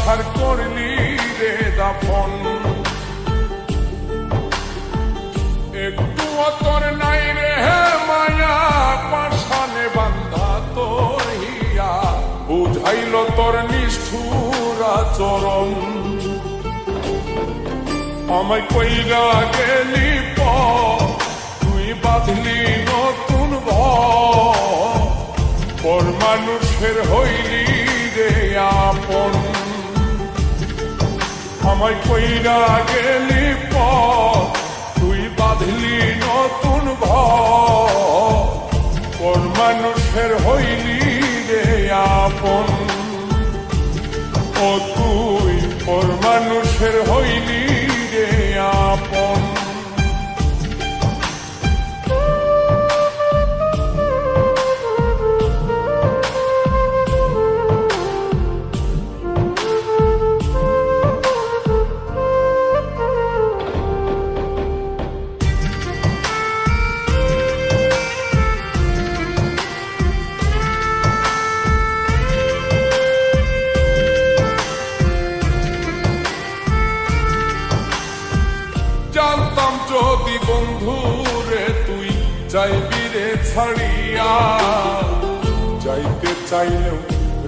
ভালোবাসার করলি রে দাফন। একটু তোর নাই রে মায়া, পাশানে বান্ধা তোর হিয়া, বুঝাইল তোর নিষ্ঠুর আচরণ। আমায় কইরা গেলি তুই বাঁধলি নতুন ঘর, পর মানুষের হইলি রে আপন। আমায় কইরা গেলি তুই বাঁধলি নতুন ঘর, পর মানুষের হইলি রে আপন। ও তুই পর মানুষের হইলি রে আপন। জানতাম যদি বন্ধু রে তুই যাইবি রে ছাড়িয়া, যাইতে চাইলেও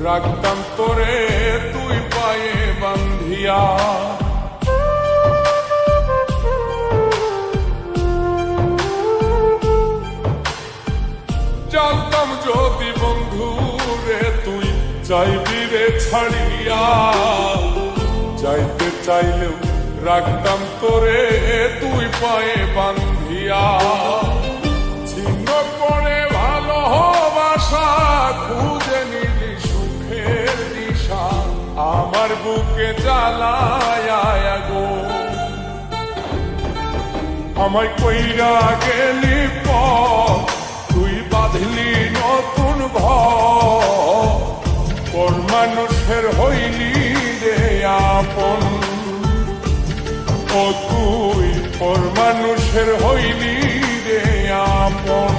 রাখতাম তোরে তুই পায়ে বান্ধিয়া। জানতাম যদি বন্ধু রে তুই যাইবি রে ছাড়িয়া, যাইতে চাইলেও রাখতাম তোরে তুই পায়ে বান্ধিয়া। ছিন্ন করে ভালোবাসা খুঁজে নিলি সুখের দিশা, আমার বুকে জ্বালায় গো। আমায় কইরা গেলি তুই বাঁধলি নতুন ঘর, পর মানুষের হইলি রে আপন। ও তুই পর মানুষের হইলি রে আপন।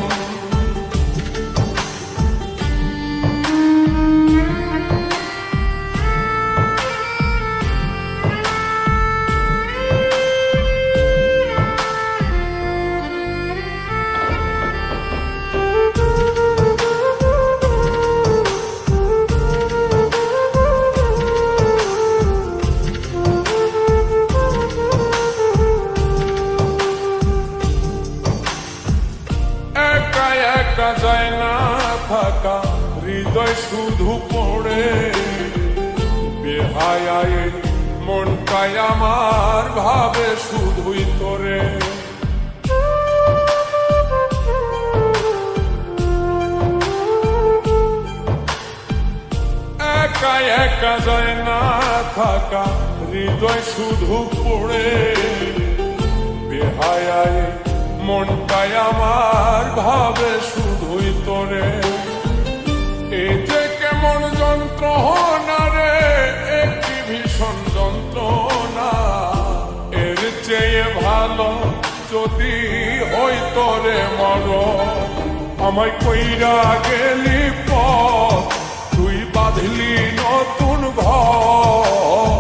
একা যায় না থাকা, হৃদয় শুধু পড়ে বেহায় মনটাই আমার ভাবে শুধুই তোরে। একা একা যায় না থাকা, হৃদয় শুধু পড়ে বেহায় মনটাই আমার ভাবে শুধুই তোরে। এই যে কেমন যন্ত্রণা রে, একটি ভীষণ যন্ত্রণা, এর চেয়ে ভালো যদি হই তোরে মর। আমায় কইরা গেলি তুই বাঁধলি নতুন ঘর,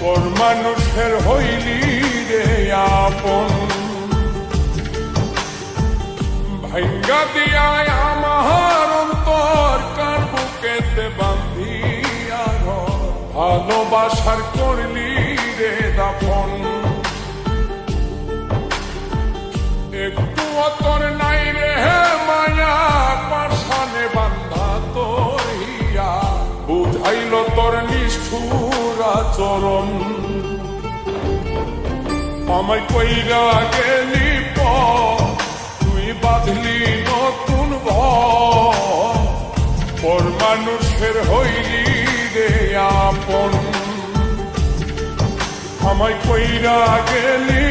পর মানুষের হইলি রে আপন। ভাঙ্গা দিয়ায় আমার অন্তর কার বুকেতে বান্ধিয়া ঘর, ভালোবাসার করলি রে দাফন। একটু তোর নাই রে মায়া, পাশানে বান্ধা তোর হিয়া, বুঝাইল তোর নিষ্ঠুর আচরণ। আমায় কইরা গেলি বাঁধলি নতুন ঘর, পর মানুষের হইলি রে আপন। আমায় কইরা গেলি